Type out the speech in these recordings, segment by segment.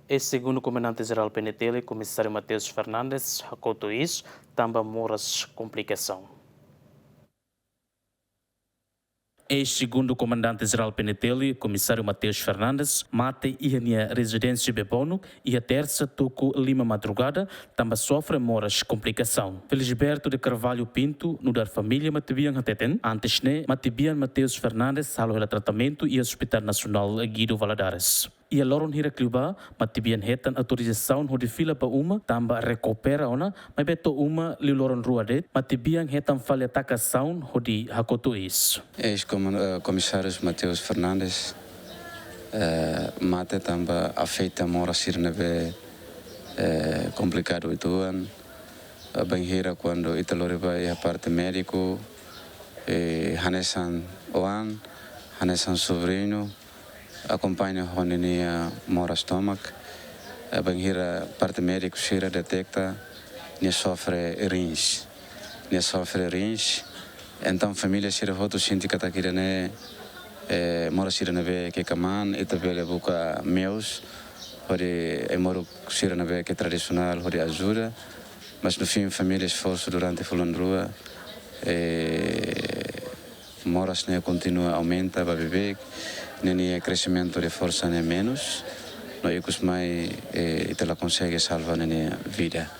E segundo o comandante-geral PNTL, comissário Mateus Fernandes, acordo isso, também moras complicação. Segundo o comandante-geral PNTL, comissário Mateus Fernandes, mate e a residência Bebono e a terça toco Lima Madrugada também sofre moras complicação. Felisberto de Carvalho Pinto, no dar família Matibian Hateten, antes ne Matibian Mateus Fernandes, halo ela tratamento e Hospital Nacional Guido Valadares. E a Loron Hiracliuba, Matibian Hetan autorização de fila para uma, também recupera ona, mas beto uma li Loron Ruade, Matibian Hetan falha atacação de hakoto is. Ex-comissário Mateus Fernandes, mate também afeita mora sirnebe complicado itu an, bem hira quando italoriba e a parte médico, Hanesan Oan, Hanesan Sobrinho, acompanha a Ronenia mora estômago, bem hira parte médico sira detecta, ne sofre rins, então família sira foto sinti kata kira ne mora sira nebe que caman e tabele buka meus, onde moro sira nebe que tradicional onde ajuda, mas no fim família esforço durante fulan rua, moras ne continua aumenta para beber, nem crescimento de força nem menos, não é que mais ela consegue salvar nem vida.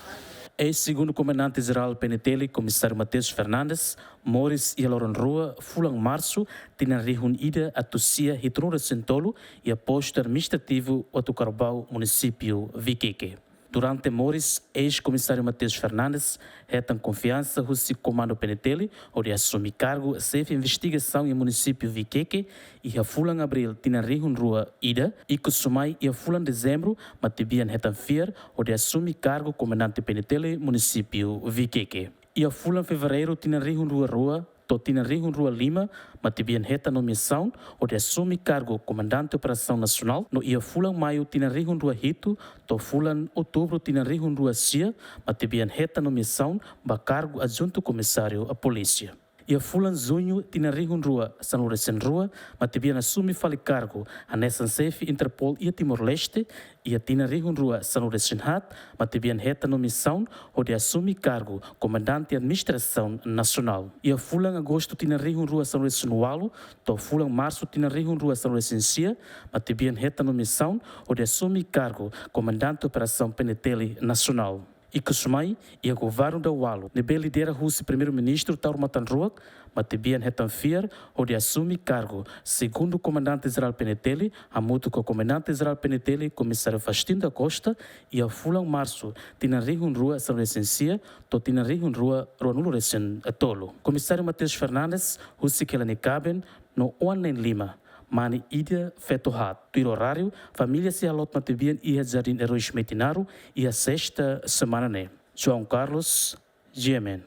Segundo o comandante-geral PNTL, comissário Mateus Fernandes, Morris e Loron Rua, fulang março, tinham reunido a Tossia Hitrura Sentolo e a posto administrativo do Carabao, município Viqueque. Durante Morris, ex-comissário Mateus Fernandes, retam confiança o comando PNTL, onde assume cargo, chefe de investigação em município Viqueque, e a fulan abril tinha reunião rua ida, e que sumai e a fulan dezembro, Matibian retam fier, onde assume cargo comandante PNTL, município Viqueque. E a fulan fevereiro tinha reunião rua Totina Rio Rua Lima, Matibian Reta nomeação, onde assume cargo comandante de operação nacional, no ia Fulan Maio Tina Rio Rua Hito, to Fulan Outubro Tina Rio Rua Cia, Matibian Reta nomeação, ba cargo adjunto comissário a polícia. E a Fulan Junho Tina Rio Rua São Lourenço Rua, Matibian assume fale cargo a Nessan Safe Interpol e a Timor-Leste, e a Tina Rio Rua São Lourenço Hat, Matibian Reta nomeação, onde assume cargo comandante de administração nacional. E a Fulan Agosto Tina Rio Rua São Lourenço Nualo, to Fulan Março Tina Rio Rua São Lourenço Cia, Matibian Reta nomeação, onde assume cargo comandante de operação PNTL nacional. E que sumai e a governo da Walo, nebe lidera o primeiro-ministro Tauro Matanruak, Matibian Hetanfier, onde assume cargo, segundo o comandante-geral PNTL, a mútuo com o comandante-geral PNTL, comissário Faustino da Costa, e a Fulan Março, Tina Rio Rua São Recensia, to Tina Rio Rua Ronulo Recen Tolo. Comissário Mateus Fernandes, o que ela caben, no Oanen Lima. Mani ida feto hat. Tuir horário, família se alot Matibian e a Jardim Heróis Metinaro e a sexta semana ne. João Carlos, GMN.